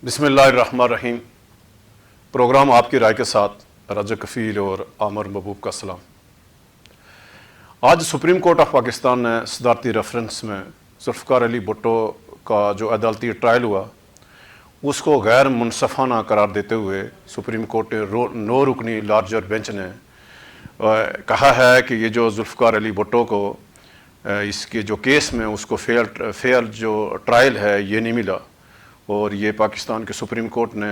بسم اللہ الرحمن الرحیم۔ پروگرام آپ کی رائے کے ساتھ رجا کفیل اور عامر محبوب کا سلام۔ آج سپریم کورٹ آف پاکستان نے صدارتی ریفرنس میں ذوالفقار علی بھٹو کا جو عدالتی ٹرائل ہوا اس کو غیر منصفانہ قرار دیتے ہوئے سپریم کورٹ نو رکنی لارجر بینچ نے کہا ہے کہ یہ جو ذوالفقار علی بھٹو کو اس کے جو کیس میں اس کو فیئر جو ٹرائل ہے یہ نہیں ملا، اور یہ پاکستان کے سپریم کورٹ نے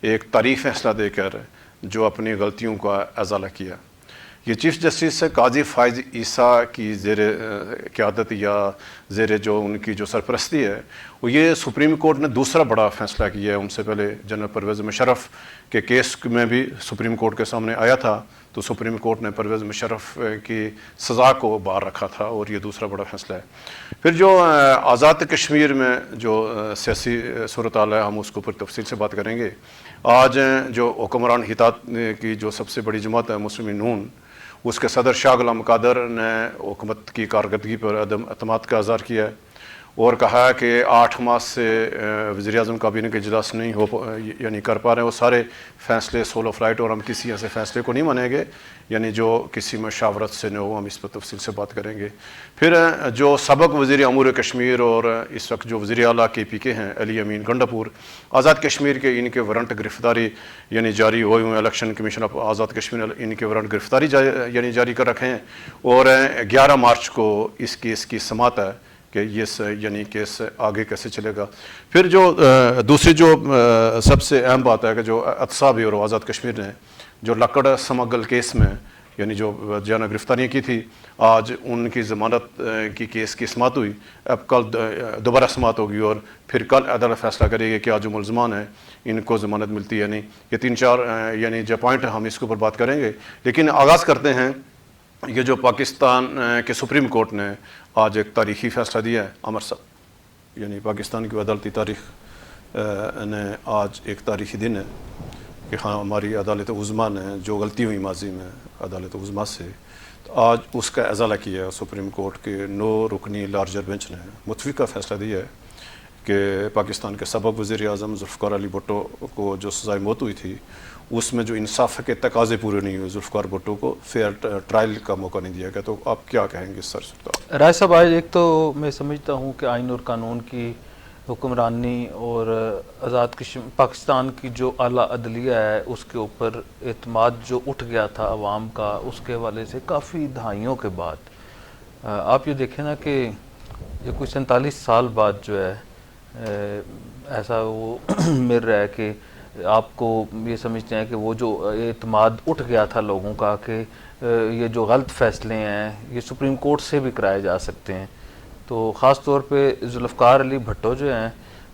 ایک طاری فیصلہ دے کر جو اپنی غلطیوں کا ازالہ کیا۔ یہ چیف جسٹس قاضی فائز عیسیٰ کی زیر قیادت یا زیر جو ان کی جو سرپرستی ہے وہ یہ سپریم کورٹ نے دوسرا بڑا فیصلہ کیا ہے۔ ان سے پہلے جنرل پرویز مشرف کے کیس میں بھی سپریم کورٹ کے سامنے آیا تھا تو سپریم کورٹ نے پرویز مشرف کی سزا کو باہر رکھا تھا، اور یہ دوسرا بڑا فیصلہ ہے۔ پھر جو آزاد کشمیر میں جو سیاسی صورتحال ہے ہم اس کے اوپر تفصیل سے بات کریں گے۔ آج جو حکمران اتحاد کی جو سب سے بڑی جماعت ہے مسلم نون، اس کے صدر شاہ غلام قادر نے حکومت کی کارکردگی پر عدم اعتماد کا اظہار کیا ہے اور کہا ہے کہ 8 ماہ سے وزیر اعظم کابینہ کے اجلاس نہیں کر پا رہے ہیں وہ سارے فیصلے سول آف رائٹ، اور ہم کسی ایسے فیصلے کو نہیں مانیں گے جو کسی مشاورت سے نہ ہو۔ ہم اس پر تفصیل سے بات کریں گے۔ پھر جو سابق وزیر امور کشمیر اور اس وقت جو وزیر اعلیٰ KPK ہیں علی امین گنڈاپور، آزاد کشمیر کے ان کے وارنٹ گرفتاری جاری ہوئے ہوئے، election commission of Azad Kashmir ان کے وارنٹ گرفتاری جاری کر رکھے ہیں، اور 11 مارچ کو اس کیس کی سماعت ہے کہ یہ کیس آگے کیسے چلے گا۔ پھر جو دوسری جو سب سے اہم بات ہے کہ جو اعتصابی اور آزاد کشمیر نے جو لکڑ سمگل کیس میں جو جانا گرفتاریاں کی تھی، آج ان کی ضمانت کی کیس کی سماعت ہوئی۔ اب کل دوبارہ سماعت ہوگی اور پھر کل عدالت فیصلہ کرے گی کہ آج جو ملزمان ہیں ان کو ضمانت ملتی ہے نہیں۔ یہ 3-4 جو پوائنٹ ہم اس کے اوپر بات کریں گے، لیکن آغاز کرتے ہیں یہ جو پاکستان کے سپریم کورٹ نے آج ایک تاریخی فیصلہ دیا ہے۔ عمر صاحب، پاکستان کی عدالتی تاریخ نے آج ایک تاریخی دن ہے کہ ہاں ہماری عدالت عظمیٰ نے جو غلطی ہوئی ماضی میں عدالت عظمیٰ سے، تو آج اس کا ازالہ کیا ہے۔ سپریم کورٹ کے 9 رکنی لارجر بینچ نے متفقہ فیصلہ دیا ہے کہ پاکستان کے سابق وزیر اعظم ذوالفقار علی بھٹو کو جو سزائے موت ہوئی تھی اس میں جو انصاف کے تقاضے پورے نہیں ہوئے، ذوالفقار بھٹو کو فیئر ٹرائل کا موقع نہیں دیا گیا۔ تو آپ کیا کہیں گے سر؟ رائے صاحب، آج ایک تو میں سمجھتا ہوں کہ آئین اور قانون کی حکمرانی اور آزاد پاکستان کی جو اعلیٰ عدلیہ ہے اس کے اوپر اعتماد جو اٹھ گیا تھا عوام کا، اس کے حوالے سے کافی دہائیوں کے بعد آپ یہ دیکھیں نا کہ یہ کوئی 47 سال بعد جو ہے ایسا وہ مل رہا ہے کہ آپ کو یہ سمجھتے ہیں کہ وہ جو اعتماد اٹھ گیا تھا لوگوں کا کہ یہ جو غلط فیصلے ہیں یہ سپریم کورٹ سے بھی کرائے جا سکتے ہیں۔ تو خاص طور پہ ذوالفقار علی بھٹو جو ہیں،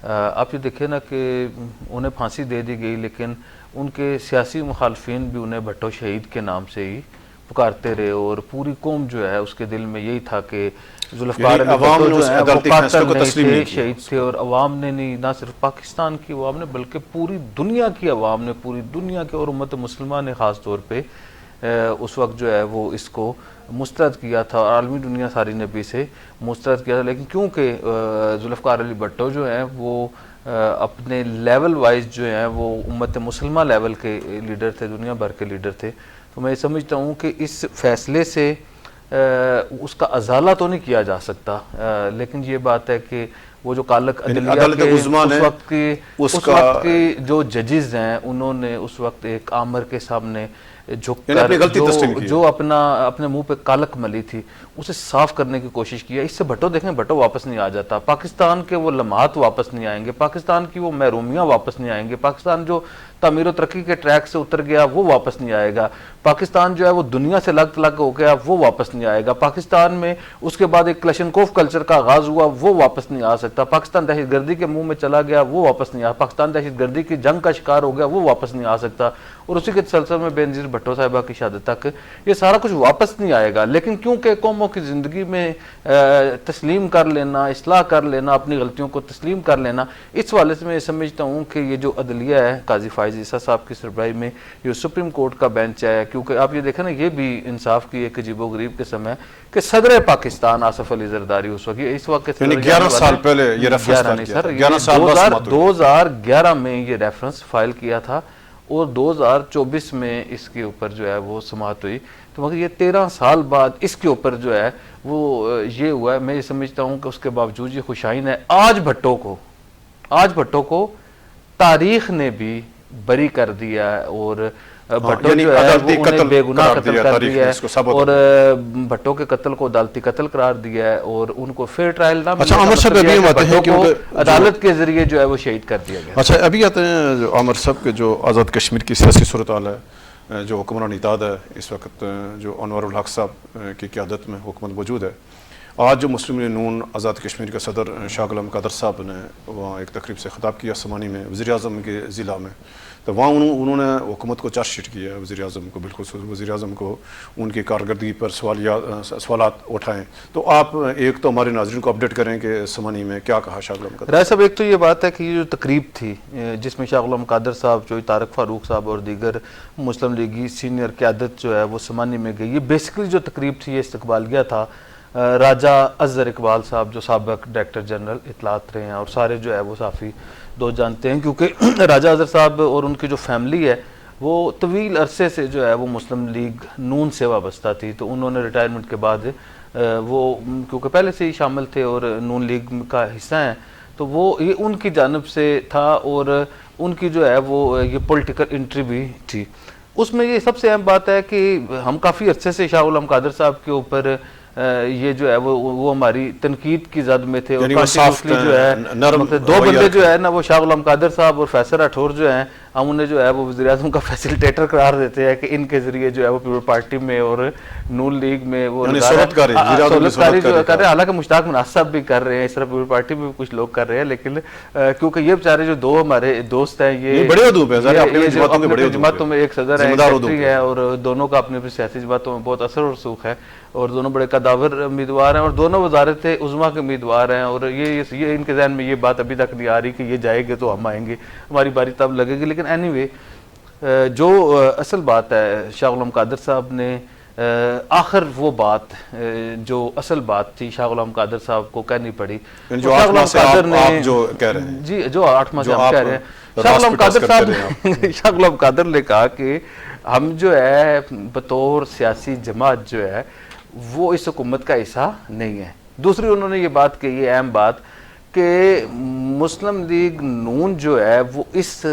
آپ یہ دیکھیں نا کہ انہیں پھانسی دے دی گئی، لیکن ان کے سیاسی مخالفین بھی انہیں بھٹو شہید کے نام سے ہی پکارتے رہے، اور پوری قوم جو ہے اس کے دل میں یہی تھا کہ ذوالفقار علی بھٹو جو ہیں وہ قاتل نہیں تھے، شہید تھے۔ اور عوام نے نہیں، نہ صرف پاکستان کی عوام نے بلکہ پوری دنیا کی عوام نے، پوری دنیا کے اور امت مسلمہ نے خاص طور پہ اس وقت جو ہے وہ اس کو مسترد کیا تھا، اور عالمی دنیا ساری نے بھی اسے مسترد کیا تھا۔ لیکن کیونکہ ذوالفقار علی بھٹو جو ہیں وہ اپنے لیول وائز جو ہیں وہ امت مسلمہ لیول کے لیڈر تھے، دنیا بھر کے لیڈر تھے، تو میں سمجھتا ہوں کہ اس فیصلے سے اس کا ازالہ تو نہیں کیا جا سکتا، لیکن یہ بات ہے کہ وہ جو کالک عدلیہ کے اس وقت کے جو ججز ہیں انہوں نے اس وقت ایک عامر کے سامنے جھک کر جو اپنے منہ پہ کالک ملی تھی اسے صاف کرنے کی کوشش کیا۔ اس سے بھٹو دیکھیں، بھٹو واپس نہیں آ جاتا، پاکستان کے وہ لمحات واپس نہیں آئیں گے، پاکستان کی وہ محرومیاں واپس نہیں آئیں گے، پاکستان جو تعمیر و ترقی کے ٹریک سے اتر گیا وہ واپس نہیں آئے گا، پاکستان جو ہے وہ دنیا سے لگ تلگ ہو گیا وہ واپس نہیں آئے گا، پاکستان میں اس کے بعد ایک کلشنکوف کلچر کا آغاز ہوا وہ واپس نہیں آ سکتا، پاکستان دہشت گردی کے منہ میں چلا گیا وہ واپس نہیں آ، پاکستان دہشت گردی کی جنگ کا شکار ہو گیا وہ واپس نہیں آ سکتا۔ اور اسی کے تسلسل میں بے نظیر بھٹو صاحبہ کی شہادت تک یہ سارا کچھ واپس نہیں آئے گا، لیکن کیونکہ قوموں کی زندگی میں تسلیم کر لینا، اصلاح کر لینا، اپنی غلطیوں کو تسلیم کر لینا، اس حوالے سے میں سمجھتا ہوں کہ یہ جو عدلیہ ہے قاضی فائز عیسیٰ صاحب کی سربراہی میں یہ سپریم کورٹ کا بینچ ہے، کیونکہ آپ یہ دیکھیں نا یہ بھی انصاف کی ایک عجیب و غریب قسم ہے کہ صدر پاکستان آصف علی زرداری اس وقت یعنی 11 سال پہلے یہ ریفرنس 2011 میں یہ ریفرنس فائل کیا تھا اور 2024 میں اس کے اوپر جو ہے وہ سماعت ہوئی، تو مگر یہ 13 سال بعد اس کے اوپر جو ہے وہ یہ ہوا ہے۔ میں یہ سمجھتا ہوں کہ اس کے باوجود یہ خوشائن ہے۔ آج بھٹو کو تاریخ نے بھی بری کر دیا ہے اور بھٹو جو ہے وہ انہیں بے گناہ قتل کر دیا ہے اور بھٹو کے قتل کو عدالتی قتل قرار دیا ہے اور ان کو فیئر ٹرائل نہ بھٹو کو عدالت کے ذریعے جو ہے وہ شہید کر دیا گیا۔ اچھا ابھی آتے ہیں جو عامر صاحب کے جو آزاد کشمیر کی سیاسی صورتحال ہے، جو حکمران اتحاد ہے اس وقت جو انور الحق صاحب کی قیادت میں حکومت موجود ہے، آج جو مسلم لیگ نون آزاد کشمیر کے صدر شاہ غلام قادر صاحب نے وہاں ایک تقریب سے خطاب کیا سمانی میں وزیر اعظم کے ضلع میں، تو وہاں انہوں نے حکومت کو چارج شیٹ کیا ہے، وزیر اعظم کو بالکل وزیر اعظم کو ان کی کارکردگی پر سوالات اٹھائیں، تو آپ ایک تو ہمارے ناظرین کو اپڈیٹ کریں کہ سمانی میں کیا کہا شاہ غلام قادر رائے صاحب۔ ایک تو یہ بات ہے کہ یہ جو تقریب تھی جس میں شاہ غلام قادر صاحب، جو طارق فاروق صاحب اور دیگر مسلم لیگی سینئر قیادت جو ہے وہ سمانی میں گئی، یہ بیسیکلی جو تقریب تھی یہ استقبالیہ تھا راجہ اظہر اقبال صاحب جو سابق ڈائریکٹر جنرل اطلاعات رہے ہیں اور سارے جو ہے وہ صحافی دو جانتے ہیں، کیونکہ راجہ اظہر صاحب اور ان کی جو فیملی ہے وہ طویل عرصے سے جو ہے وہ مسلم لیگ نون سے وابستہ تھی، تو انہوں نے ریٹائرمنٹ کے بعد وہ کیونکہ پہلے سے ہی شامل تھے اور نون لیگ کا حصہ ہیں، تو وہ یہ ان کی جانب سے تھا اور ان کی جو ہے وہ یہ پولیٹیکل انٹری بھی تھی۔ اس میں یہ سب سے اہم بات ہے کہ ہم کافی عرصے سے شاہ غلام قادر صاحب کے اوپر یہ جو ہے وہ ہماری تنقید کی زد میں تھے، اور جو ہے دو بندے جو ہے نا وہ شاہ غلام قادر صاحب اور فیصل راٹھور جو ہیں، ہم انہیں جو ہے وہ وزیر اعظم کا فیسیلیٹیٹر قرار دیتے ہیں کہ ان کے ذریعے جو ہے وہ پیپل پارٹی میں اور نون لیگ میں وہ سہولت کاری جو کر رہے ہیں، حالانکہ مشتاق مناصر صاحب بھی کر رہے ہیں، اس طرح پیپل پارٹی میں بھی کچھ لوگ کر رہے ہیں، لیکن کیونکہ یہ بیچارے جو دو ہمارے دوست ہیں یہ جماعتوں میں ایک صدر ہے، سیکرٹری ہے، اور دونوں کا اپنے سیاسی جماعتوں میں بہت اثر و رسوخ ہے اور دونوں بڑے قداور امیدوار ہیں اور دونوں وزارت عظمیٰ کے امیدوار ہیں، اور یہ ان کے ذہن میں یہ بات ابھی تک نہیں آ رہی کہ یہ جائے گے تو ہم آئیں گے، ہماری باری تب لگے گی۔ لیکن اینی وے جو اصل بات ہے شاہ غلام قادر صاحب نے آخر وہ بات جو اصل بات تھی شاہ غلام قادر صاحب کو کہنی پڑی، جو شاہ غلام قادر نے جو کہہ رہے ہیں جی جو 8 ماہ سے ہم کہہ رہے ہیں، شاہ غلام قادر صاحب شاہ غلام قادر نے کہا کہ ہم جو ہے بطور سیاسی جماعت جو ہے وہ اس حکومت کا حصہ نہیں ہے۔ دوسری انہوں نے یہ بات کہی ہے اہم بات کہ مسلم لیگ نون جو ہے وہ اس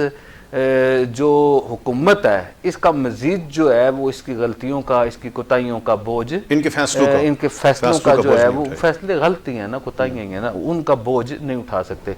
جو حکومت ہے اس کا مزید جو ہے وہ اس کی غلطیوں کا، اس کی کوتاہیوں کا بوجھ، ان کے فیصلوں کا جو ہے وہ فیصلے غلطی ہیں نا، کوتاہیاں ہیں نا، ان کا بوجھ نہیں اٹھا سکتے۔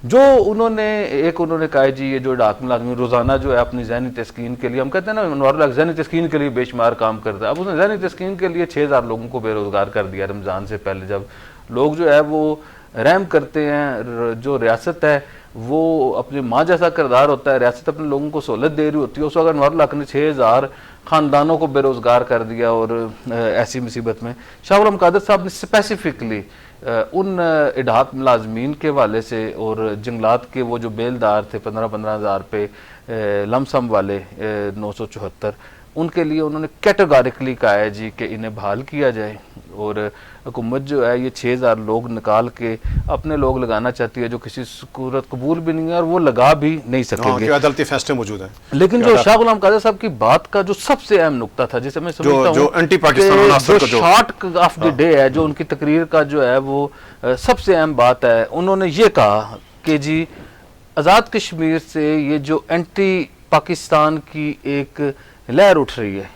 جو انہوں نے کہا جی یہ جو ڈاک ملازمین روزانہ جو ہے اپنی ذہنی تسکین کے لیے، ہم کہتے ہیں نا انوار الحق ذہنی تسکین کے لیے بے شمار کام کرتا ہے، اب اس نے ذہنی تسکین کے لیے 6000 لوگوں کو بے روزگار کر دیا رمضان سے پہلے، جب لوگ جو ہے وہ رحم کرتے ہیں، جو ریاست ہے وہ اپنی ماں جیسا کردار ہوتا ہے، ریاست اپنے لوگوں کو سہولت دے رہی ہوتی ہے، اس وقت انوار الحق نے 6000 خاندانوں کو بے روزگار کر دیا، اور ایسی مصیبت میں شاہ غلام قادر صاحب نے اسپیسیفکلی ان اڈاک ملازمین کے حوالے سے اور جنگلات کے وہ جو بیلدار تھے 15-15 ہزار پہ لم سم والے 974 ان کے لیے انہوں نے کیٹیگوریکلی کہا ہے جی کہ انہیں بحال کیا جائے، اور حکومت جو ہے یہ 6000 لوگ نکال کے اپنے لوگ لگانا چاہتی ہے جو کسی صورت قبول بھی نہیں ہے اور وہ لگا بھی نہیں سکیں گے، عدالتی فیصلے موجود ہیں۔ لیکن جو شاہ غلام قادر صاحب کی بات کا جو سب سے اہم نقطہ تھا جسے میں سمجھتا ہوں جو شارٹ آف دی ڈے ہے، جو ان کی تقریر کا جو ہے وہ سب سے اہم بات ہے، انہوں نے یہ کہا کہ جی آزاد کشمیر سے یہ جو اینٹی پاکستان کی ایک لہر اٹھ رہی ہے،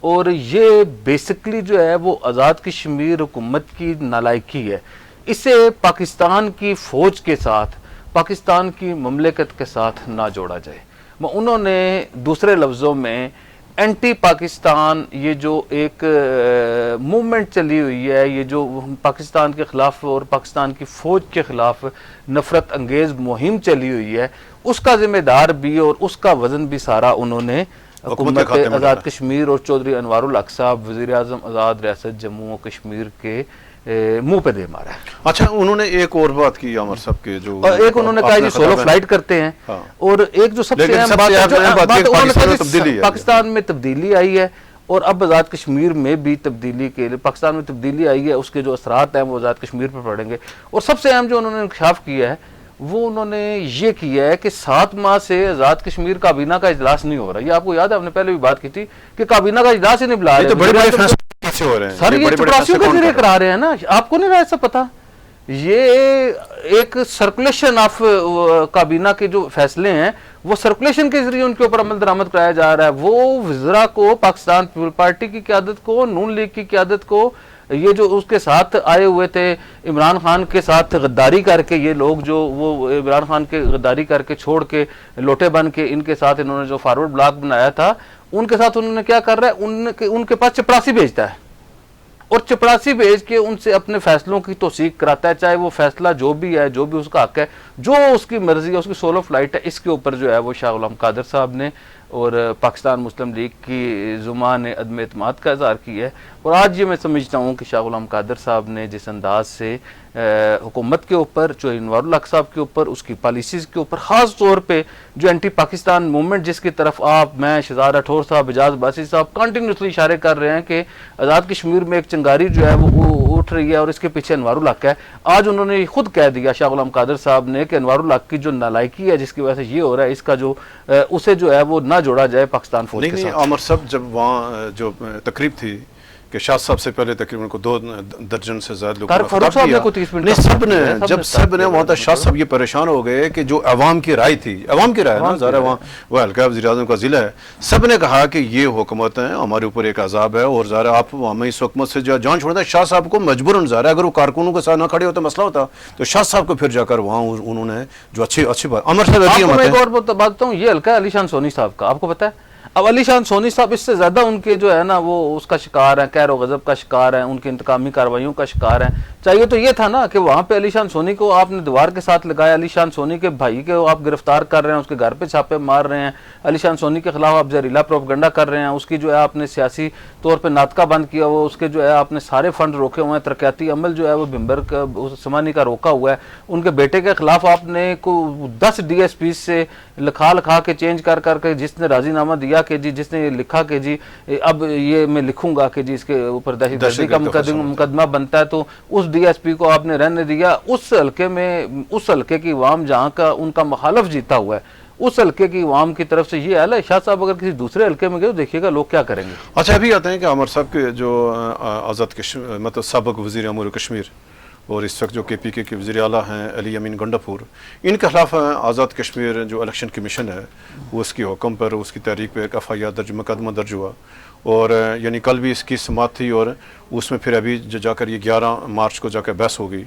اور یہ بیسکلی جو ہے وہ آزاد کشمیر حکومت کی نالائکی ہے، اسے پاکستان کی فوج کے ساتھ، پاکستان کی مملکت کے ساتھ نہ جوڑا جائے۔ انہوں نے دوسرے لفظوں میں اینٹی پاکستان یہ جو ایک موومنٹ چلی ہوئی ہے، یہ جو پاکستان کے خلاف اور پاکستان کی فوج کے خلاف نفرت انگیز مہم چلی ہوئی ہے، اس کا ذمہ دار بھی اور اس کا وزن بھی سارا انہوں نے حکومت آزاد کشمیر اور چودھری انوار الحق صاحب وزیر اعظم آزاد ریاست جموں و کشمیر کے منہ پہ دے مارا ہے۔ اچھا انہوں نے ایک اور بات کی عمر صاحب کے جو ایک انہوں نے کہا یہ سولو فلائٹ کرتے ہیں، اور ایک جو سب سے اہم بات پاکستان میں تبدیلی آئی ہے، اور اب آزاد کشمیر میں بھی تبدیلی کے لیے پاکستان میں تبدیلی آئی ہے، اس کے جو اثرات ہیں وہ آزاد کشمیر پر پڑیں گے۔ اور سب سے اہم جو انہوں نے انکشاف کیا ہے وہ انہوں نے یہ کیا ہے کہ 7 ماہ سے آزاد کشمیر کابینہ کا اجلاس نہیں ہو رہا۔ یہ آپ کو یاد ہے، ہم نے پہلے بھی بات کی تھی کہ کابینہ کا اجلاس ہی نہیں بلا رہے۔ سر یہ چپراسیوں کے ذریعے کرا رہے ہیں نا، آپ کو نہیں رہا ایسا پتا؟ یہ ایک سرکولیشن آف کابینہ کے جو فیصلے ہیں وہ سرکولیشن کے ذریعے ان کے اوپر عمل درآمد کرایا جا رہا ہے۔ وہ وزراء کو، پاکستان پیپل پارٹی کی قیادت کو، نون لیگ کی قیادت کو، یہ جو اس کے ساتھ آئے ہوئے تھے عمران خان کے ساتھ غداری کر کے، یہ لوگ جو وہ عمران خان کے غداری کر کے چھوڑ کے لوٹے بن کے ان کے ساتھ انہوں نے جو فارورڈ بلاک بنایا تھا، ان کے ساتھ انہوں نے کیا کر رہا ہے، ان کے پاس چپراسی بھیجتا ہے، اور چپراسی بھیج کے ان سے اپنے فیصلوں کی توثیق کراتا ہے، چاہے وہ فیصلہ جو بھی ہے، جو بھی اس کا حق ہے، جو اس کی مرضی ہے، اس کی سولو فلائٹ ہے۔ اس کے اوپر جو ہے وہ شاہ غلام قادر صاحب نے اور پاکستان مسلم لیگ کی زماں نے عدم اعتماد کا اظہار کیا ہے۔ اور آج یہ میں سمجھتا ہوں کہ شاہ غلام قادر صاحب نے جس انداز سے حکومت کے اوپر، جو انوار الحق صاحب کے اوپر، اس کی پالیسیز کے اوپر، خاص طور پہ جو اینٹی پاکستان موومنٹ جس کی طرف آپ، میں، شہزاد راٹھور صاحب، اعجاز عباسی صاحب کنٹینیوسلی اشارے کر رہے ہیں کہ آزاد کشمیر میں ایک چنگاری جو ہے وہ اٹھ رہی ہے اور اس کے پیچھے انوار الحق ہے۔ آج انہوں نے خود کہہ دیا شاہ غلام قادر صاحب نے کہ انوار الحق کی جو نالائکی ہے جس کی وجہ سے یہ ہو رہا ہے، اس کا جو اسے جو ہے وہ نہ جوڑا جائے پاکستان فوج کے ساتھ۔ عمر صاحب جب وہاں جو تقریب تھی کہ شاہ صاحب سے پہلے تقریباً کو 2 درجن سے زائد لوگوں نے خطاب کیا، سب نے وہاں تک شاہ صاحب یہ پریشان ہو گئے کہ جو عوام کی رائے تھی، عوام کی رائے نا، ظاہر ہے وہاں وہ حلقہ وزیر اعظم کا ضلع ہے، سب نے کہا کہ یہ حکومت ہے، ہمارے اوپر ایک عذاب ہے، اور ظاہر ہے آپ ہمیں اس حکومت سے جان چھوڑ دیں۔ شاہ صاحب کو مجبوراً، ظاہر ہے اگر وہ کارکنوں کے ساتھ نہ کھڑے ہوتے مسئلہ ہوتا تو شاہ صاحب کو پھر جا کر وہاں انہوں نے جو اچھی بات عمر صاحب میں ایک اور بات بتاتا ہوں، یہ حلقہ علی شان سونی صاحب کا، آپ کو پتا ہے؟ اب علی شان سونی صاحب اس سے زیادہ ان کے جو ہے نا وہ اس کا شکار ہیں، قہر و غضب کا شکار ہیں، ان کی انتقامی کارروائیوں کا شکار ہیں۔ چاہیے تو یہ تھا نا کہ وہاں پہ علی شان سونی کو آپ نے دیوار کے ساتھ لگایا، علی شان سونی کے بھائی کو آپ گرفتار کر رہے ہیں، اس کے گھر پہ چھاپے مار رہے ہیں، علی شان سونی کے خلاف آپ زہریلا پروپیگنڈا کر رہے ہیں، اس کی جو ہے آپ نے سیاسی طور پہ ناطقہ بند کیا ہوا، اس کے جو ہے آپ نے سارے فنڈ روکے ہوئے ہیں، ترقیاتی عمل جو ہے وہ بھمبر کا سمانی کا روکا ہوا ہے، ان کے بیٹے کے خلاف آپ نے 10 ڈی ایس پی سے لکھا کے چینج کر کے، جس نے راضی نامہ دیا کہ جی، جس نے لکھا کہ جی اب یہ میں لکھوں گا کہ جی اس کے اوپر دہشت گردی کا مقدمہ بنتا ہے، تو اس ڈی ایس پی کو آپ نے رہنے دیا۔ اس حلقے میں، اس حلقے کی عوام جہاں کا ان کا مخالف جیتا ہوا ہے، اس حلقے کی عوام کی طرف سے یہ حال ہے۔ شاہ صاحب اگر کسی دوسرے حلقے میں گئے تو دیکھیے گا لوگ کیا کریں گے۔ اچھا ابھی آتے ہیں کہ عمر صاحب کے جو آزاد کشمیر مطلب سابق وزیر امور کشمیر اور اس وقت جو کے پی کے وزیر اعلیٰ ہیں علی امین گنڈاپور، ان کے خلاف آزاد کشمیر جو الیکشن کمیشن ہے وہ اس کی حکم پر، اس کی تحریک پہ ایک FIR مقدمہ درج ہوا، اور یعنی کل بھی اس کی سماعت تھی، اور اس میں پھر ابھی جا کر یہ 11 مارچ کو جا کر بحث ہوگی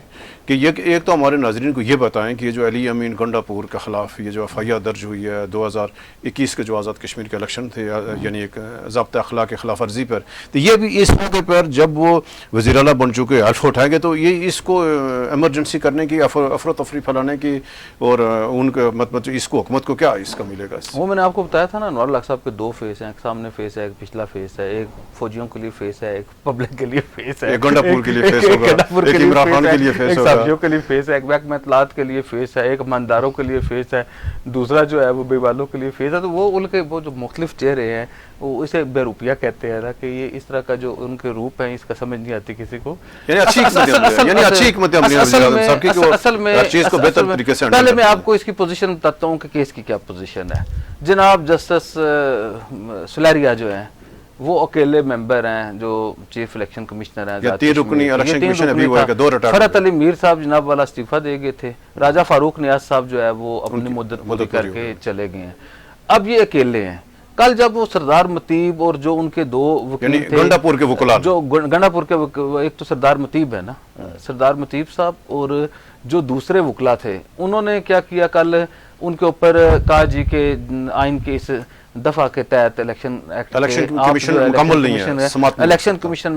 کہ یہ ایک تو ہمارے ناظرین کو یہ بتائیں کہ یہ جو علی امین گنڈاپور کے خلاف یہ جو FIR درج ہوئی ہے 2021 کے جو آزاد کشمیر کے الیکشن تھے، یعنی ایک ضابطۂ اخلاق کی خلاف ورزی پر، تو یہ بھی اس موقع پر جب وہ وزیر اعلیٰ بن چکے حلف اٹھائیں گے تو یہ اس کو ایمرجنسی کرنے کی، افراتفری پھیلانے کی، اور ان کا مطلب اس کو حکومت کو کیا اس کا ملے گا؟ وہ میں نے آپ کو بتایا تھا نا، انوار الحق صاحب کے 2 فیس ہیں، ایک سامنے فیس ہے، ایک پچھلا فیس ہے، ایک فوجیوں کے لیے فیس ہے، ایک پبلک کے لیے فیس ہے، ایک گنڈاپور کے لیے فیس ہوگا، ایک عمران خان کے لیے فیس ہوگا، سابقیوں کے لیے فیس ہے، ایک محکمہ اطلاعات کے لیے فیس ہے، ایک مانداروں کے لیے فیس ہے، دوسرا جو ہے وہ بے والوں کے لیے فیس ہے۔ تو وہ ان کے وہ جو مختلف چہرے ہیں وہ اسے بے روپیہ کہتے ہیں نا، کہ یہ اس طرح کا جو ان کے روپ ہیں اس کا سمجھ نہیں آتی کسی کو۔ یعنی اچھی حکمت عملی اصل میں پہلے میں آپ کو اس کی پوزیشن بتاتا ہوں کہ کیس کی کیا پوزیشن ہے۔ جناب جسٹس سلیریا جو ہیں وہ اکیلے ممبر ہیں جو چیف الیکشن کمشنر ہیں۔ فرحت علی میر صاحب جناب والا استعفیٰ دے گئے تھے، راجہ فاروق نیاز صاحب جو ہے وہ اپنی مدت پوری کر کے چلے گئے ہیں، اب یہ اکیلے ہیں۔ کل جب وہ سردار متیب اور جو ان کے 2 وکیل تھے، گنڈاپور کے وکلاء، جو گنڈاپور کے ایک تو سردار متیب ہے نا، سردار متیب صاحب، اور جو دوسرے وکلاء تھے انہوں نے کیا کیا، کل ان کے اوپر کہا جی کہ آئین کے اس دفعہ کے تحت الیکشن کمیشن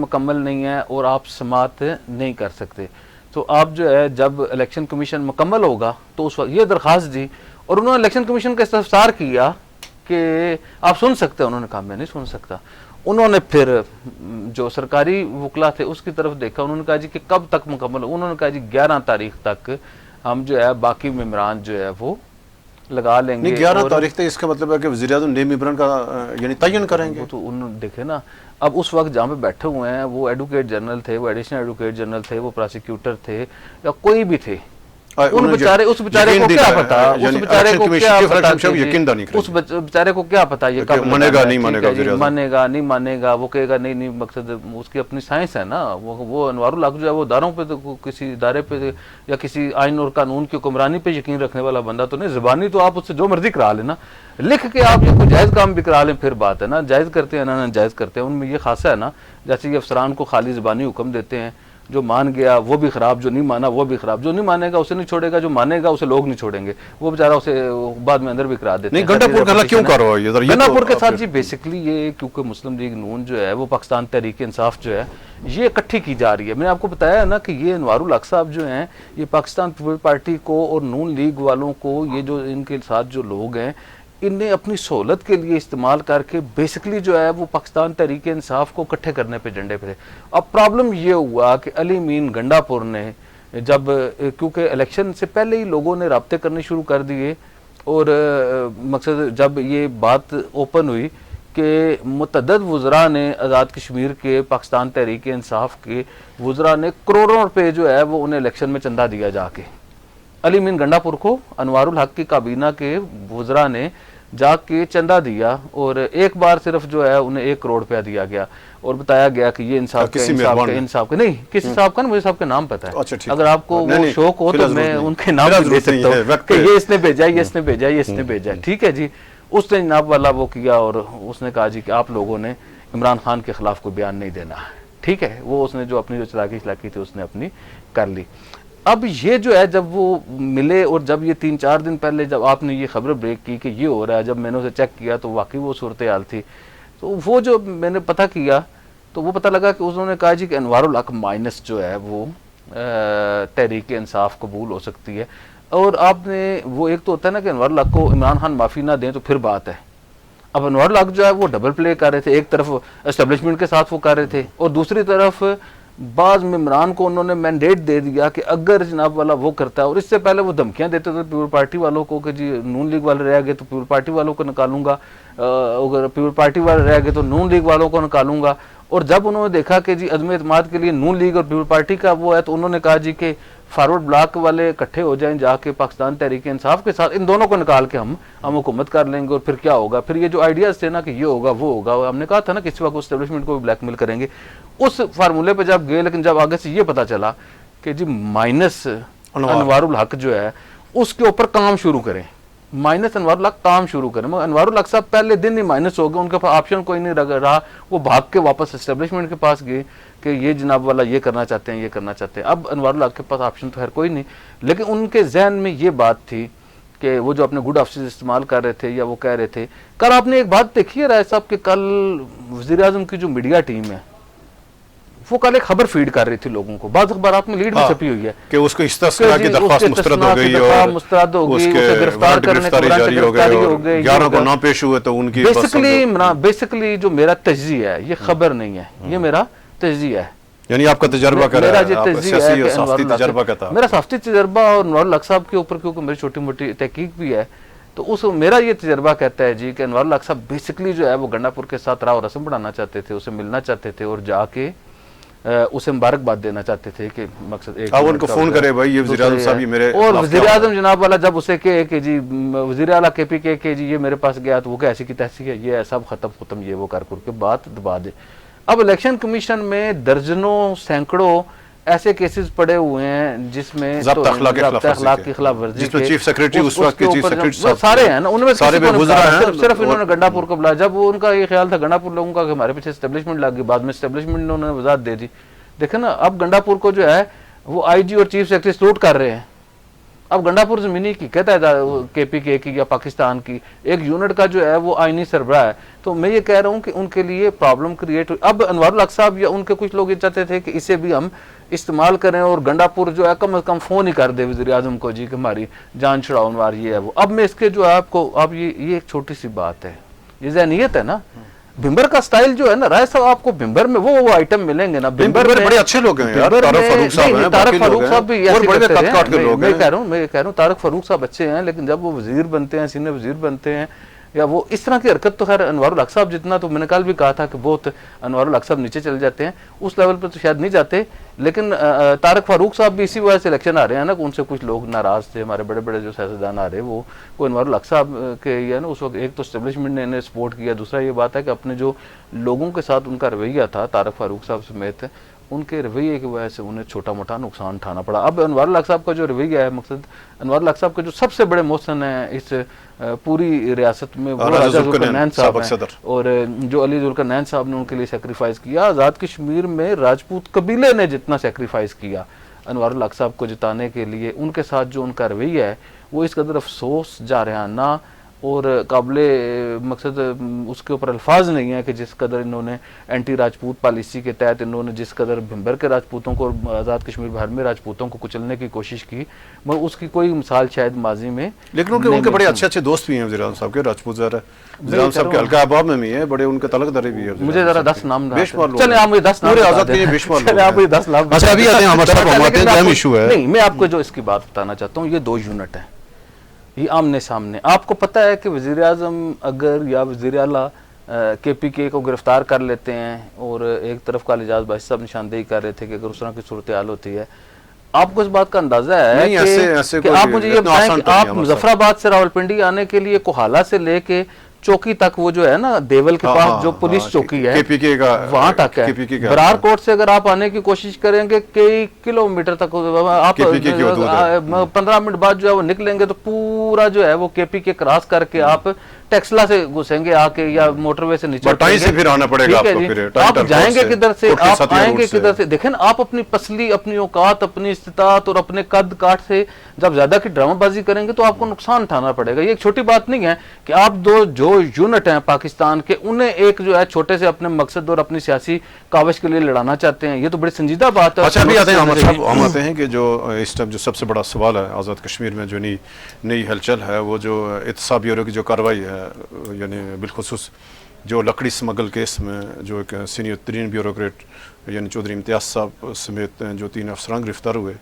مکمل نہیں ہے اور آپ سماعت نہیں کر سکتے، تو آپ جو ہے جب الیکشن کمیشن مکمل ہوگا تو اس وقت یہ درخواست دی، اور انہوں نے الیکشن کمیشن کا استفسار کیا کہ آپ سن سکتے ہیں. انہوں نے کہا میں نہیں سن سکتا. انہوں نے پھر جو سرکاری وکلا تھے اس کی طرف دیکھا. انہوں نے کہا جی کہ کب تک مکمل. انہوں نے کہا جی 11 تاریخ تک ہم جو ہے باقی ممبران جو ہے وہ لگا لیں گے. 11 تاریخ تک اس کا مطلب ہے کہ وزیر اعظم نئے ممبران کا یعنی تعین کریں گے. وہ تو انہوں نے دیکھے نا اب اس وقت جہاں پہ بیٹھے ہوئے ہیں وہ ایڈوکیٹ جنرل تھے, وہ ایڈیشنل ایڈوکیٹ جنرل تھے, وہ پراسیکیوٹر تھے یا کوئی بھی تھے. اس بیچارے کو کیا پتا, اس بیچارے کو کیا پتا, اس بیچارے کو کیا پتا یہ کب مانے گا نہیں مانے گا, مانے گا نہیں مانے گا, وہ کہے گا نہیں نہیں. مقصد اس کی اپنی سائنس ہے نا. وہ انوار الحق جو ہے وہ اداروں پہ کسی ادارے پہ یا کسی آئین اور قانون کی حکمرانی پہ یقین رکھنے والا بندہ تو نہیں. زبانی تو آپ اس سے جو مرضی کرا لینا, لکھ کے آپ یہ کوئی جائز کام بھی کرا لیں پھر بات ہے نا. جائز کرتے ہیں نا جائز کرتے ہیں. ان میں یہ خاصہ ہے نا جیسے یہ افسران کو خالی زبانی حکم دیتے ہیں, جو مان گیا وہ بھی خراب, جو نہیں مانا وہ بھی خراب. جو نہیں مانے گا اسے نہیں چھوڑے گا, جو مانے گا اسے لوگ نہیں چھوڑیں گے. وہ بیچارہ اسے بعد میں اندر بھی کرا دیتے ہیں. گنڈا پور کا کیوں کر رہا ہے گنڈا پور کے ساتھ جی بیسکلی یہ کیونکہ مسلم لیگ نون جو ہے وہ پاکستان تحریک انصاف جو ہے یہ اکٹھی کی جا رہی ہے. میں نے آپ کو بتایا ہے نا کہ یہ انوار الحق صاحب جو ہیں یہ پاکستان پیپل پارٹی کو اور نون لیگ والوں کو یہ جو ان کے ساتھ جو لوگ ہیں انہیں اپنی سہولت کے لیے استعمال کر کے بیسکلی جو ہے وہ پاکستان تحریک انصاف کو اکٹھے کرنے پہ ڈنڈے پہ تھے. اب پرابلم یہ ہوا کہ علی مین گنڈا پور نے جب کیونکہ الیکشن سے پہلے ہی لوگوں نے رابطے کرنے شروع کر دیے اور مقصد جب یہ بات اوپن ہوئی کہ متعدد وزراء نے آزاد کشمیر کے پاکستان تحریک انصاف کے وزراء نے کروڑوں روپے جو ہے وہ انہیں الیکشن میں چندہ دیا جا کے. علی مین گنڈا پور کو انوار الحق کی کابینہ کے وزراء نے جا کے چندہ دیا اور ایک بار صرف جو ہے انہیں 1 کروڑ روپیہ دیا گیا اور بتایا گیا کہ یہ انصاف کا نہیں کسی صاحب کا نا, مجھے صاحب کا نام پتا ہے. اگر آپ کو وہ شوق ہو تو میں ان کے نام بھی لے سکتا ہوں کہ یہ اس نے بھیجا, یہ اس نے بھیجا, یہ اس نے بھیجا. ٹھیک ہے جی. اس نے جناب والا وہ کیا اور اس نے کہا جی کہ آپ لوگوں نے عمران خان کے خلاف کوئی بیان نہیں دینا. ٹھیک ہے, وہ اس نے جو اپنی جو چلاکی تھی اس نے اپنی کر لی. اب یہ جو ہے جب وہ ملے اور جب یہ 3-4 دن پہلے جب آپ نے یہ خبر بریک کی کہ یہ ہو رہا ہے, جب میں نے اسے چیک کیا تو واقعی وہ صورتحال تھی. تو وہ جو میں نے پتہ کیا تو وہ پتہ لگا کہ انہوں نے کہا جی کہ انوار الحق مائنس جو ہے وہ تحریک انصاف قبول ہو سکتی ہے. اور آپ نے وہ ایک تو ہوتا ہے نا کہ انوار الحق کو عمران خان معافی نہ دیں تو پھر بات ہے. اب انوار الحق جو ہے وہ ڈبل پلے کر رہے تھے, ایک طرف اسٹیبلشمنٹ کے ساتھ وہ کر رہے تھے اور دوسری طرف بعض ممبران کو انہوں نے مینڈیٹ دے دیا کہ اگر جناب والا وہ کرتا ہے, اور اس سے پہلے وہ دھمکیاں دیتے تھے پیپل پارٹی والوں کو کہ جی نون لیگ والے رہ گئے تو پیپل پارٹی والوں کو نکالوں گا, اگر پیپل پارٹی والے رہ گئے تو نون لیگ والوں کو نکالوں گا. اور جب انہوں نے دیکھا کہ جی عدم اعتماد کے لیے نون لیگ اور پیپل پارٹی کا وہ ہے تو انہوں نے کہا جی کہ فارورڈ بلاک والے اکٹھے ہو جائیں جا کے پاکستان تحریک انصاف کے ساتھ, ان دونوں کو نکال کے ہم حکومت کر لیں گے. اور پھر کیا ہوگا, پھر یہ جو آئیڈیاز تھے نا کہ یہ ہوگا وہ ہوگا, ہم نے کہا تھا نا کہ اس وقت اسٹیبلشمنٹ کو بھی بلیک میل کریں گے, اس فارمولے پہ جب گئے. لیکن جب آگے سے یہ پتا چلا کہ جی مائنس انوار الحق جو ہے اس کے اوپر کام شروع کریں, مائنس انوار الحق کام شروع کریں. انوار الحق صاحب پہلے دن ہی مائنس ہو گئے, ان کے پاس آپشن کوئی نہیں رہا, وہ بھاگ کے واپس اسٹیبلشمنٹ کے پاس گئے کہ یہ جناب والا یہ کرنا چاہتے ہیں, یہ کرنا چاہتے ہیں. اب انوار الحق کے پاس آپشن تو خیر کوئی نہیں, لیکن ان کے ذہن میں یہ بات تھی کہ وہ جو اپنے گڈ آفسز استعمال کر رہے تھے یا وہ کہہ رہے تھے. کل آپ نے ایک بات دیکھی ہے رائے صاحب کہ کل وزیر اعظم کی جو میڈیا ٹیم ہے وہ کل ایک خبر فیڈ کر رہی تھی لوگوں کو, بعض اخبارات میں لیڈ بھی چھپی ہوئی ہے کہ اس کو استثناء کی درخواست مسترد ہو گئی اور مسترد ہو گئی, اسے گرفتار کرنے کے جاری ہو گئے, 11 کو نہ پیش ہوئے تو ان کی بیسیکلی جو میرا تجزیہ ہے یہ خبر نہیں ہے, یہ میرا تجزیہ ہے. یعنی آپ کا تجربہ کر رہا ہے, آپ سیاسی اور صحافتی تجربہ کا تھا. میرا صحافتی تجربہ اور انوار الحق صاحب کے اوپر کیونکہ میری چھوٹی موٹی تحقیق بھی ہے تو اس میرا یہ تجربہ کہتا ہے جی کہ انوار الحق صاحب بیسکلی جو ہے وہ گنڈا پور کے ساتھ راہ و رسم بڑھانا چاہتے تھے, اسے ملنا چاہتے تھے اور جا کے اسے مبارکباد دینا چاہتے تھے کہ مقصد ایک ان کو فون کرے بھائی یہ وزیر اعظم صاحب یہ میرے, اور وزیر اعظم جناب والا جب اسے کہے کہ جی وزیر اعلیٰ کے پی کہ جی یہ میرے پاس گیا تو وہ کہ ایسی کی تیسی ہے, یہ سب ختم یہ وہ کر کے بات دبا دے. اب الیکشن کمیشن میں درجنوں سینکڑوں ایسے کیسز پڑے ہوئے ہیں جس میں ضابطہ اخلاق کی خلاف ورزی جس میں چیف سیکریٹری اس وقت کے چیف سیکریٹری سارے ہیں نا, ان میں صرف انہوں نے گنڈا پور کو بلایا. جب ان کا یہ خیال تھا گنڈا پور لوگوں کا کہ ہمارے پیچھے اسٹیبلشمنٹ لگ گئی, بعد میں اسٹیبلشمنٹ نے انہوں نے وضاحت دے دی. دیکھیں نا اب گنڈا پور کو جو ہے وہ آئی جی اور چیف سیکریٹری سلوٹ کر رہے ہیں. اب گنڈا پور زمینی کی کہتا ہے کے پی کے کی یا پاکستان کی ایک یونٹ کا جو ہے وہ آئینی سربراہ ہے. تو میں یہ کہہ رہا ہوں کہ ان کے لیے پرابلم کریٹ ہوئی. اب انوار الحق صاحب یا ان کے کچھ لوگ یہ چاہتے تھے کہ اسے بھی ہم استعمال کریں اور گنڈا پور جو ہے کم از کم فون ہی کر دے وزیر اعظم کو جی کہ ہماری جان چھڑاؤ انوار یہ ہے وہ. اب میں اس کے جو ہے آپ کو اب یہ ایک چھوٹی سی بات ہے, یہ ذہنیت ہے نا بھمبر کا سٹائل جو ہے نا رائے صاحب, آپ کو بھمبر میں وہ آئٹم ملیں گے نا بھمبر میں بڑے اچھے لوگ ہیں یار, طارق فاروق صاحب ہیں, طارق فاروق صاحب بھی ایسے کرتے ہیں. میں کہہ رہا ہوں طارق فاروق صاحب اچھے ہیں, لیکن جب وہ وزیر بنتے ہیں, سینئر وزیر بنتے ہیں, یا وہ اس طرح کی حرکت, تو خیر انوار الحق صاحب جتنا, تو میں نے کل بھی کہا تھا کہ بہت انوار الحق صاحب نیچے چل جاتے ہیں, اس لیول پہ تو شاید نہیں جاتے, لیکن طارق فاروق صاحب بھی اسی وجہ سے الیکشن آ رہے ہیں نا کہ ان سے کچھ لوگ ناراض تھے, ہمارے بڑے بڑے جو سیاستدان آ رہے وہ انوار الحق صاحب کے یہ ہے نا اس وقت ایک تو اسٹیبلشمنٹ نے انہیں سپورٹ کیا, دوسرا یہ بات ہے کہ اپنے جو لوگوں کے ساتھ ان کا رویہ تھا طارق فاروق صاحب سمیت, ان کے رویے کی وجہ سے انہیں چھوٹا موٹا نقصان اٹھانا پڑا. اب انوار الحق صاحب کا جو رویہ ہے, مقصد انوار الحق صاحب کے جو سب سے بڑے محسن ہیں اس پوری ریاست میں, وہ راجہ ذوالقرنین صاحب ہیں, اور جو علی ذوالقرنین صاحب نے ان کے لیے سیکریفائز کیا. آزاد کشمیر میں راجپوت قبیلے نے جتنا سیکریفائز کیا انوار الحق صاحب کو جتانے کے لیے, ان کے ساتھ جو ان کا رویہ ہے وہ اس قدر افسوس جارحانہ اور قابل مقصد اس کے اوپر الفاظ نہیں ہیں کہ جس قدر انہوں نے اینٹی راجپوت پالیسی کے تحت انہوں نے جس قدر بھمبر کے راجپوتوں کو اور آزاد کشمیر بھر میں راجپوتوں کو کچلنے کی کوشش کی, مگر اس کی کوئی مثال شاید ماضی میں. لیکن ان کے بڑے اچھے اچھے دوست بھی ہیں وزیر اعظم صاحب کے, راجپوت ظاہر ہے وزیر اعظم صاحب کے حلقہ احباب میں بھی ہیں, بڑے ان کے تعلق داری بھی ہے. مجھے ذرا 10 نام چلیں آپ مجھے 10 نام پورے آزاد کے 10 نام. اچھا ابھی آتے ہیں عمر صاحب, ہم آتے ہیں اہم ایشو ہے. نہیں, میں آپ کو جو اس کی بات بتانا چاہتا ہوں, یہ 2 یونٹ ہیں, یہ آمنے سامنے. آپ کو پتہ ہے کہ وزیر اعظم اگر یا وزیر اعلیٰ کے پی کے کو گرفتار کر لیتے ہیں, اور ایک طرف کا اعجاز باسی صاحب نشاندہی کر رہے تھے کہ اگر اس طرح کی صورتحال ہوتی ہے, آپ کو اس بات کا اندازہ ہے کہ آپ مجھے یہ بتائیں کہ آپ مظفر آباد سے راولپنڈی آنے کے لیے کوہالہ سے لے کے چوکی تک, وہ جو ہے نا دیول کے پاس جو پولیس چوکی ہے وہاں تک ہے, برار کوٹ سے اگر آپ آنے کی کوشش کریں گے کئی کلومیٹر تک, آپ 15 منٹ بعد جو ہے وہ نکلیں گے تو پورا جو ہے وہ کے پی کے کراس کر کے آپ ٹیکسلا سے گھسیں گے آ کے, یا موٹر وے سے نیچے پھر آنا پڑے گا آپ جائیں گے کدھر سے, آپ آئیں گے کدھر سے. دیکھیں آپ اپنی پسلی, اپنی اوقات, اپنی استطاعت اور اپنے قد کاٹ سے جب زیادہ کی ڈرامہ بازی کریں گے تو آپ کو نقصان اٹھانا پڑے گا. یہ ایک چھوٹی بات نہیں ہے کہ آپ جو یونٹ ہیں پاکستان کے, انہیں ایک جو ہے چھوٹے سے اپنے مقصد اور اپنی سیاسی کاوش کے لیے لڑانا چاہتے ہیں, یہ تو بڑی سنجیدہ بات ہے. اچھا ابھی آتے ہیں عمر صاحب, ہم آتے ہیں کہ جو اس ٹائم جو سب سے بڑا سوال ہے آزاد کشمیر میں جو نئی ہلچل ہے, وہ جو احتساب بیورو کی جو کارروائی ہے, یعنی بالخصوص جو لکڑی سمگل کیس میں جو ایک سینئر ترین بیوروکریٹ یعنی چودھری امتیاز صاحب سمیت جو 3 افسران گرفتار ہوئے,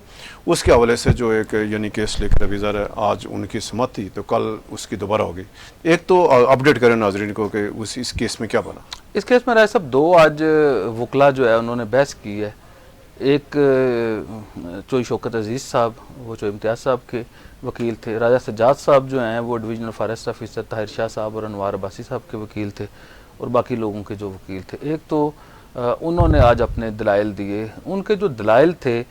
اس کے حوالے سے جو ایک یعنی کیس لے کر ابھی ظاہر ہے آج ان کی سماعت تھی, تو کل اس کی دوبارہ ہوگی. ایک تو اپڈیٹ کریں ناظرین کو کہ اس کیس میں کیا بنا. اس کیس میں رائے صاحب 2 آج وکلا جو ہے انہوں نے بحث کی ہے. ایک چوئی شوکت عزیز صاحب, وہ چوئی امتیاز صاحب کے وکیل تھے, راجہ سجاد صاحب جو ہیں وہ ڈویژنل فارسٹ آفیسر طاہر شاہ صاحب اور انوار عباسی صاحب کے وکیل تھے, اور باقی لوگوں کے جو وکیل تھے. ایک تو انہوں نے آج اپنے دلائل دیے. ان کے جو دلائل تھے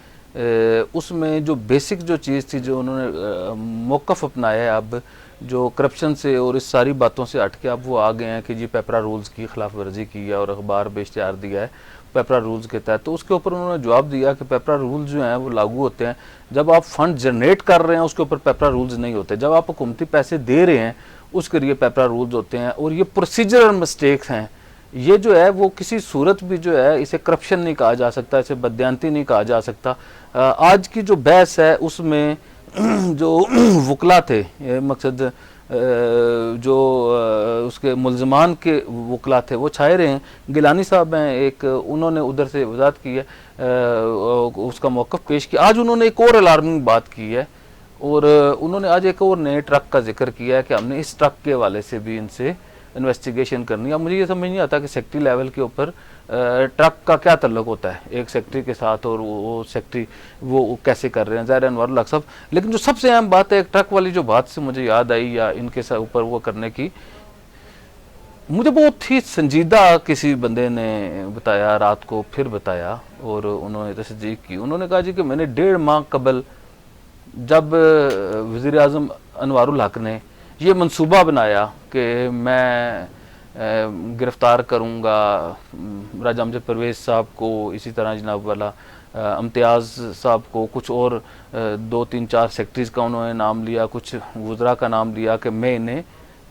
اس میں جو بیسک جو چیز تھی, جو انہوں نے موقف اپنایا ہے اب جو کرپشن سے اور اس ساری باتوں سے ہٹ کے اب وہ آ گئے ہیں کہ جی پیپرا رولز کی خلاف ورزی کی ہے اور اخبار میں اشتہار دیا ہے پیپرا رولز کے تحت. تو اس کے اوپر انہوں نے جواب دیا کہ پیپرا رولز جو ہیں وہ لاگو ہوتے ہیں جب آپ فنڈ جنریٹ کر رہے ہیں, اس کے اوپر پیپرا رولز نہیں ہوتے. جب آپ حکومتی پیسے دے رہے ہیں اس کے لیے پیپرا رولز ہوتے ہیں, اور یہ پروسیجرل مسٹیکس ہیں. یہ جو ہے وہ کسی صورت بھی جو ہے اسے کرپشن نہیں کہا جا سکتا, اسے بددیانتی نہیں کہا جا سکتا. آج کی جو بحث ہے اس میں جو وکلا تھے, مقصد جو اس کے ملزمان کے وکلا تھے وہ چھائے رہے ہیں. گیلانی صاحب ہیں ایک, انہوں نے ادھر سے وضاحت کی ہے, اس کا موقف پیش کیا. آج انہوں نے ایک اور الارمنگ بات کی ہے, اور انہوں نے آج ایک اور نئے ٹرک کا ذکر کیا ہے کہ ہم نے اس ٹرک کے حوالے سے بھی ان سے انویسٹیگیشن کرنی ہے. اب مجھے یہ سمجھ نہیں آتا کہ سیکٹری لیول کے اوپر ٹرک کا کیا تعلق ہوتا ہے ایک سیکٹری کے ساتھ, اور وہ سیکٹری وہ کیسے کر رہے ہیں, ظاہر انوار الحق صاحب. لیکن جو سب سے اہم بات ہے, ایک ٹرک والی جو بات سے مجھے یاد آئی یا ان کے اوپر وہ کرنے کی, مجھے بہت ہی سنجیدہ کسی بندے نے بتایا رات کو, پھر بتایا, اور انہوں نے تصدیق کی. انہوں نے کہا جی کہ میں نے 1.5 ماہ قبل جب وزیر اعظم انوار الحق نے یہ منصوبہ بنایا کہ میں گرفتار کروں گا راجہ امجد پرویز صاحب کو, اسی طرح جناب والا امتیاز صاحب کو, کچھ اور 2 3 4 سیکٹریز کا انہوں نے نام لیا, کچھ وزراء کا نام لیا کہ میں انہیں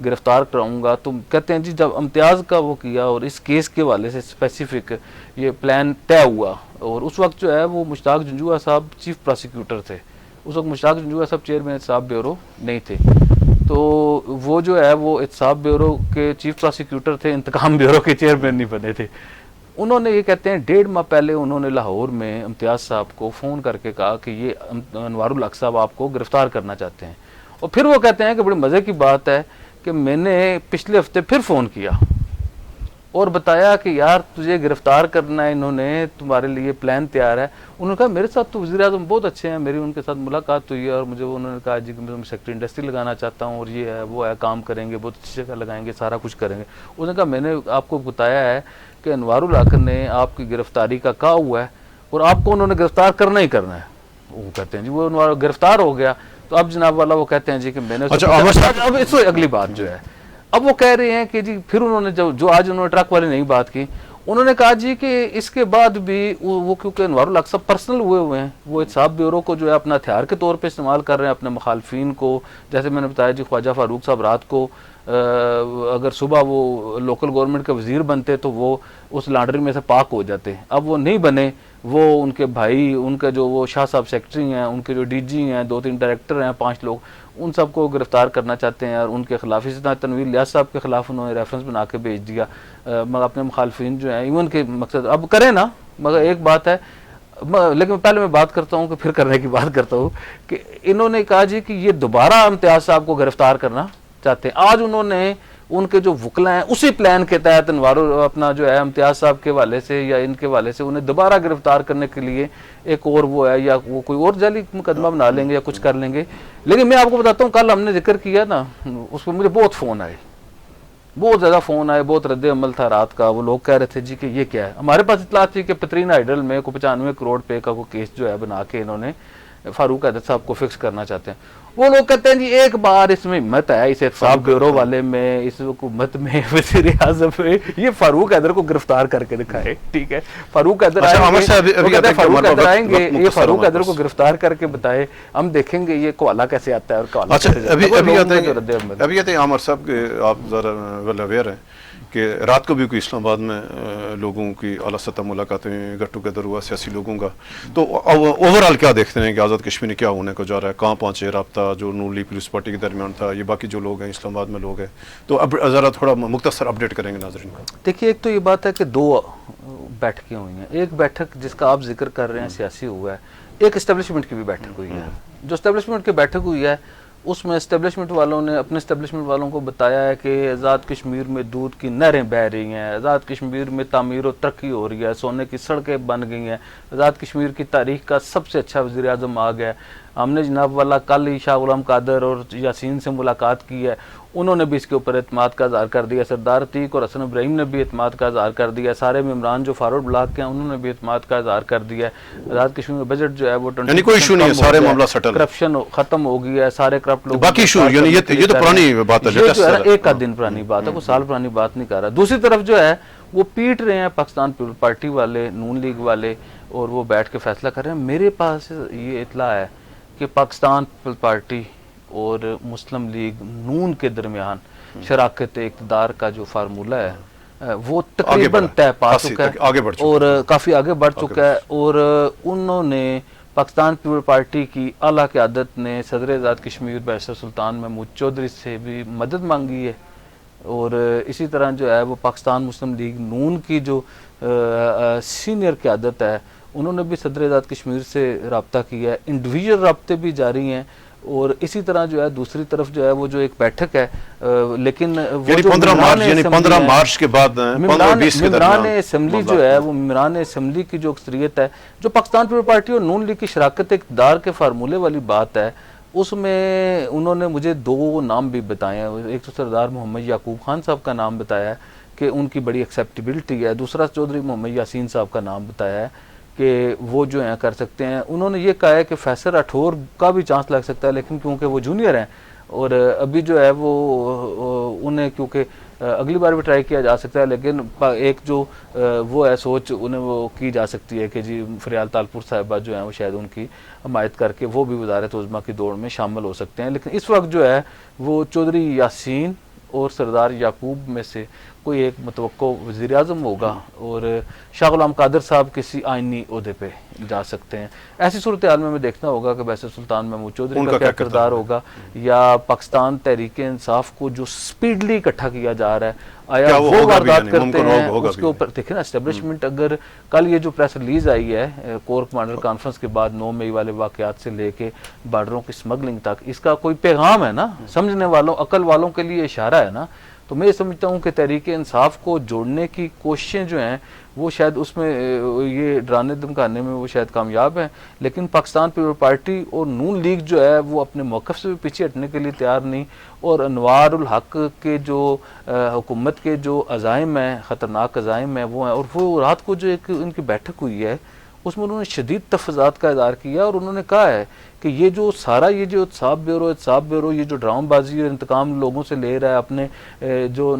گرفتار کراؤں گا. تو کہتے ہیں جی جب امتیاز کا وہ کیا اور اس کیس کے حوالے سے اسپیسیفک یہ پلان طے ہوا, اور اس وقت جو ہے وہ مشتاق جنجوعہ صاحب چیف پراسیکیوٹر تھے, اس وقت مشتاق جنجوعہ صاحب چیئرمین احتساب بیورو نہیں تھے, تو وہ جو ہے وہ احتساب بیورو کے چیف پراسیکیوٹر تھے, انتقام بیورو کے چیئرمین نہیں بنے تھے. انہوں نے یہ کہتے ہیں 1.5 ماہ پہلے انہوں نے لاہور میں امتیاز صاحب کو فون کر کے کہا کہ یہ انوار الحق صاحب آپ کو گرفتار کرنا چاہتے ہیں, اور پھر وہ کہتے ہیں کہ بڑے مزے کی بات ہے کہ میں نے پچھلے ہفتے پھر فون کیا اور بتایا کہ یار تجھے گرفتار کرنا ہے, انہوں نے تمہارے لیے پلان تیار ہے. انہوں نے کہا میرے ساتھ تو وزیر اعظم بہت اچھے ہیں, میری ان کے ساتھ ملاقات ہوئی ہے اور مجھے انہوں نے کہا جی کہ میں سیکٹری انڈسٹری لگانا چاہتا ہوں اور یہ ہے وہ ہے, کام کریں گے, بہت اچھی جگہ لگائیں گے, سارا کچھ کریں گے. انہوں نے کہا میں نے آپ کو بتایا ہے کہ انوار الحق نے آپ کی گرفتاری کا کہا ہوا ہے اور آپ کو انہوں نے گرفتار کرنا ہی کرنا ہے. وہ کہتے ہیں جی وہ انوار گرفتار ہو گیا. تو اب جناب والا وہ کہتے ہیں جی کہ میں نے اب اس اگلی بات جو ہے اب وہ کہہ رہے ہیں کہ جی پھر انہوں نے جو آج انہوں نے ٹرک والے نہیں بات کی, انہوں نے کہا جی کہ اس کے بعد بھی وہ کیونکہ انوار الحق صاحب پرسنل ہوئے ہیں, وہ احتساب بیورو کو جو ہے اپنا ہتھیار کے طور پہ استعمال کر رہے ہیں اپنے مخالفین کو. جیسے میں نے بتایا جی خواجہ فاروق صاحب رات کو اگر صبح وہ لوکل گورنمنٹ کے وزیر بنتے تو وہ اس لانڈری میں سے پاک ہو جاتے, اب وہ نہیں بنے. وہ ان کے بھائی, ان کے جو وہ شاہ صاحب سیکٹری ہیں, ان کے جو ڈی جی ہیں, 2-3 ڈائریکٹر ہیں, 5 لوگ, ان سب کو گرفتار کرنا چاہتے ہیں اور ان کے خلاف اسی طرح تنویر الیاس صاحب کے خلاف انہوں نے ریفرنس بنا کے بھیج دیا. مگر اپنے مخالفین جو ہیں ایون کے مقصد اب کریں نا, مگر ایک بات ہے, لیکن پہلے میں بات کرتا ہوں کہ پھر کرنے کی بات کرتا ہوں کہ انہوں نے کہا جی کہ یہ دوبارہ امتیاز صاحب کو گرفتار کرنا چاہتے ہیں. آج انہوں نے ان کے جو وکلا ہیں اسی پلان کے تحت انوار اپنا جو ہے امتیاز صاحب کے حوالے سے یا ان کے حوالے سے انہیں دوبارہ گرفتار کرنے کے لیے ایک اور وہ ہے, یا وہ کوئی اور جعلی مقدمہ بنا لیں گے یا کچھ کر لیں گے. لیکن میں آپ کو بتاتا ہوں کل ہم نے ذکر کیا نا, اس پہ مجھے بہت فون آئے, بہت زیادہ فون آئے, بہت رد عمل تھا رات کا. وہ لوگ کہہ رہے تھے جی کہ یہ کیا ہے. ہمارے پاس اطلاع تھی کہ پترین آئیڈل میں 95 کروڑ روپے کا وہ کیس جو ہے بنا کے انہوں نے فاروق حیدر صاحب کو فکس کرنا چاہتے ہیں. وہ لوگ کہتے ہیں جی ایک بار اس میں ہمت ہے, اس احتساب بیورو والے میں, اس حکومت میں, وزیر اعظم میں, یہ فاروق حیدر کو گرفتار کر کے دکھائے. ٹھیک ہے, فاروق حیدر آئیں گے, یہ فاروق حیدر کو گرفتار کر کے بتائے, ہم دیکھیں گے یہ کوالہ کیسے آتا ہے. اور ابھی آتے ہیں عامر صاحب کے, آپ ذرا ویل اویئر ہیں کہ رات کو بھی کوئی اسلام آباد میں لوگوں کی اعلیٰ سطح ملاقاتیں, گٹ ٹوگیدر ہوا سیاسی لوگوں کا. تو اوور آل کیا دیکھتے ہیں کہ آزاد کشمیر کیا ہونے کو جا رہا ہے, کہاں پہنچے رابطہ جو نون لیگ پیپلز پارٹی کے درمیان تھا, یہ باقی جو لوگ ہیں اسلام آباد میں لوگ ہیں, تو اب ذرا تھوڑا مختصر اپڈیٹ کریں گے ناظرین کو. دیکھیے ایک تو یہ بات ہے کہ 2 بیٹھکیں ہوئی ہیں. ایک بیٹھک جس کا آپ ذکر کر رہے ہیں سیاسی ہوا ہے, ایک اسٹیبلشمنٹ کی بھی بیٹھک ہوئی ہے. جو اسٹیبلشمنٹ کی بیٹھک ہوئی ہے اس میں اسٹیبلشمنٹ والوں نے اپنے اسٹیبلشمنٹ والوں کو بتایا ہے کہ آزاد کشمیر میں دودھ کی نہریں بہہ رہی ہیں, آزاد کشمیر میں تعمیر و ترقی ہو رہی ہے, سونے کی سڑکیں بن گئی ہیں, آزاد کشمیر کی تاریخ کا سب سے اچھا وزیر اعظم آ گیا ہے. ہم نے جناب والا کل ہی شاہ غلام قادر اور یاسین سے ملاقات کی ہے, انہوں نے بھی اس کے اوپر اعتماد کا اظہار کر دیا. سردار عتیق اور حسن ابراہیم نے بھی اعتماد کا اظہار کر دیا. سارے ممبران جو فارورڈ بلاک کے ہیں انہوں نے بھی اعتماد کا اظہار کر دیا ہے. آزاد کشمیر میں بجٹ جو ہے وہ یعنی کوئی ایشو نہیں ہے, سارے معاملہ سیٹل, کرپشن ختم ہو گیا ہے, سارے کرپٹ لوگ باقی ایشو یعنی یہ تو پرانی بات ہے, ایک آدھ دن پرانی بات ہے, کوئی سال پرانی بات نہیں کر رہا. دوسری طرف جو ہے وہ پیٹ رہے ہیں پاکستان پیپل پارٹی والے, نون لیگ والے, اور وہ بیٹھ کے فیصلہ کر رہے ہیں. میرے پاس یہ اطلاع ہے کہ پاکستان پیپل پارٹی اور مسلم لیگ نون کے درمیان شراکت اقتدار کا جو فارمولہ ہے وہ تقریباً طے پا چکا ہے اور کافی آگے بڑھ چکا ہے. اور انہوں نے پاکستان پیپل پارٹی کی اعلیٰ قیادت نے صدر آزاد کشمیر بیرسٹر سلطان محمود چودھری سے بھی مدد مانگی ہے, اور اسی طرح جو ہے وہ پاکستان مسلم لیگ نون کی جو سینئر قیادت ہے انہوں نے بھی صدر آزاد کشمیر سے رابطہ کیا ہے. انڈیویجول رابطے بھی جاری ہیں, اور اسی طرح جو ہے دوسری طرف جو ہے وہ جو ایک بیٹھک ہے, لیکن وہ جو 15 مارچ کے بعد ممبران اسمبلی جو ہے وہ ممبران اسمبلی کی جو اکثریت ہے جو پاکستان پیپل پارٹی اور نون لیگ کی شراکت اقتدار کے فارمولے والی بات ہے, اس میں انہوں نے مجھے 2 نام بھی بتائے ہیں. ایک تو سردار محمد یعقوب خان صاحب کا نام بتایا ہے کہ ان کی بڑی ایکسیپٹیبلٹی ہے, دوسرا چودھری محمد یاسین صاحب کا نام بتایا ہے کہ وہ جو ہیں کر سکتے ہیں. انہوں نے یہ کہا ہے کہ فیصل راٹھور کا بھی چانس لگ سکتا ہے, لیکن کیونکہ وہ جونیئر ہیں اور ابھی جو ہے وہ انہیں کیونکہ اگلی بار بھی ٹرائی کیا جا سکتا ہے, لیکن ایک جو وہ ہے سوچ انہیں وہ کی جا سکتی ہے کہ جی فریال تالپور صاحبہ جو ہیں وہ شاید ان کی حمایت کر کے وہ بھی وزارت عظمیٰ کی دوڑ میں شامل ہو سکتے ہیں. لیکن اس وقت جو ہے وہ چودھری یاسین اور سردار یعقوب میں سے کوئی ایک متوقع وزیر اعظم ہوگا اور شاہ غلام قادر صاحب کسی آئینی عہدے پہ جا سکتے ہیں. ایسی صورتحال میں ہمیں دیکھنا ہوگا کہ بیسر سلطان محمود چودھری کا کیا کردار ہوگا, یا پاکستان تحریک انصاف کو جو سپیڈلی اکٹھا کیا جا رہا ہے آیا وہ واردات کرتے ہیں اس کے اوپر. دیکھیں نا اسٹیبلشمنٹ اگر کل یہ جو پریس ریلیز آئی ہے کور کمانڈر کانفرنس کے بعد 9 مئی والے واقعات سے لے کے بارڈروں کی سمگلنگ تک, اس کا کوئی پیغام ہے نا, سمجھنے والوں عقل والوں کے لیے اشارہ ہے نا. تو میں یہ سمجھتا ہوں کہ تحریک انصاف کو جوڑنے کی کوششیں جو ہیں وہ شاید اس میں یہ ڈرانے دھمکانے میں وہ شاید کامیاب ہیں, لیکن پاکستان پیپل پارٹی اور نون لیگ جو ہے وہ اپنے موقف سے بھی پیچھے ہٹنے کے لیے تیار نہیں, اور انوار الحق کے جو حکومت کے جو عزائم ہیں, خطرناک عزائم ہیں وہ ہیں. اور وہ رات کو جو ایک ان کی بیٹھک ہوئی ہے اس میں انہوں نے شدید تفضات کا اظہار کیا, اور انہوں نے کہا ہے کہ یہ جو سارا یہ جو احتساب بیورو یہ جو ڈرام بازی اور انتقام لوگوں سے لے رہا ہے, اپنے جو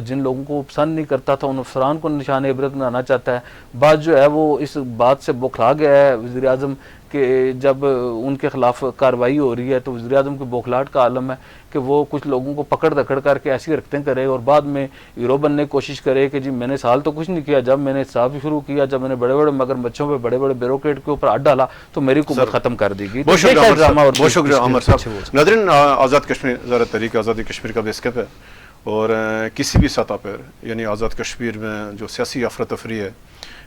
جن لوگوں کو پسند نہیں کرتا تھا ان افسران کو نشان عبرت بنانا چاہتا ہے. بعد جو ہے وہ اس بات سے بوکھلا گیا ہے وزیر اعظم کہ جب ان کے خلاف کارروائی ہو رہی ہے تو وزیر اعظم کے بوکھلاہٹ کا عالم ہے کہ وہ کچھ لوگوں کو پکڑ دکڑ کر کے ایسی حرکتیں کرے اور بعد میں ہیرو بننے کی کوشش کرے کہ جی میں نے سال تو کچھ نہیں کیا, جب میں نے احتساب شروع کیا, جب میں نے بڑے بڑے مگر مچھوں پہ بڑے بڑے بیوروکریٹ کے اوپر ہاتھ ڈالا تو میری حکومت ختم کر دی گئی. بہت شکریہ عامر صاحب. ناظرین, آزاد کشمیر ذرا تحریک آزادی کشمیر کا بیس کیپ ہے, اور کسی بھی سطح پر یعنی آزاد کشمیر میں جو سیاسی افراتفری ہے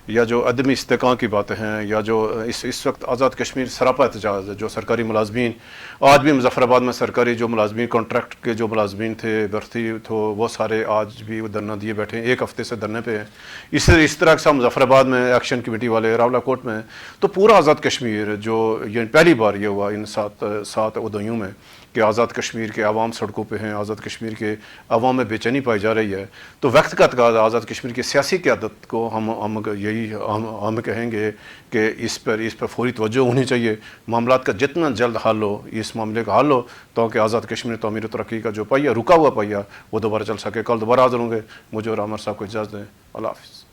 یا جو عدمی استحکام کی باتیں ہیں یا جو اس وقت آزاد کشمیر سراپا احتجاج ہے, جو سرکاری ملازمین آج بھی مظفر آباد میں سرکاری جو ملازمین کانٹریکٹ کے جو ملازمین تھے برتی تو وہ سارے آج بھی وہ دھرنا دیے بیٹھے ہیں, 1 ہفتے سے دھرنے پہ ہیں. اس طرح سے مظفر آباد میں ایکشن کمیٹی والے راولہ کوٹ میں, تو پورا آزاد کشمیر جو یہ پہلی بار یہ ہوا ان 7 ادھیوں میں کہ آزاد کشمیر کے عوام سڑکوں پہ ہیں, آزاد کشمیر کے عوام میں بے چینی پائی جا رہی ہے. تو وقت کا تقاضا آزاد کشمیر کی سیاسی قیادت کو ہم کہیں گے کہ اس پر فوری توجہ ہونی چاہیے. معاملات کا جتنا جلد حل ہو, اس معاملے کا حل ہو تاکہ آزاد کشمیر تعمیر و ترقی کا جو پہیہ رکا ہوا پہیہ وہ دوبارہ چل سکے. کل دوبارہ حاضر ہوں گے. مجھے اور عامر صاحب کو اجازت دیں. اللہ حافظ.